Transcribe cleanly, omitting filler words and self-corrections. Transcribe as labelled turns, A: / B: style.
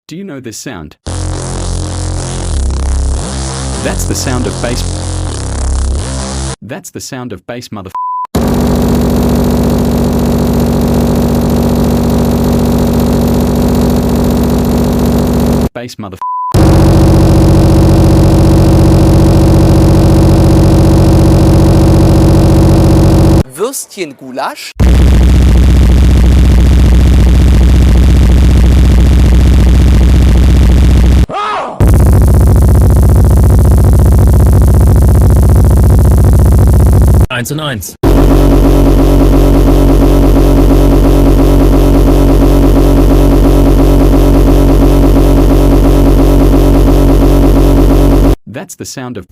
A: Do you know this sound? That's the sound of bass. That's the sound of bass, mother. Bass, mother.
B: Würstchengulasch.
C: Eins und eins.
A: That's the sound of.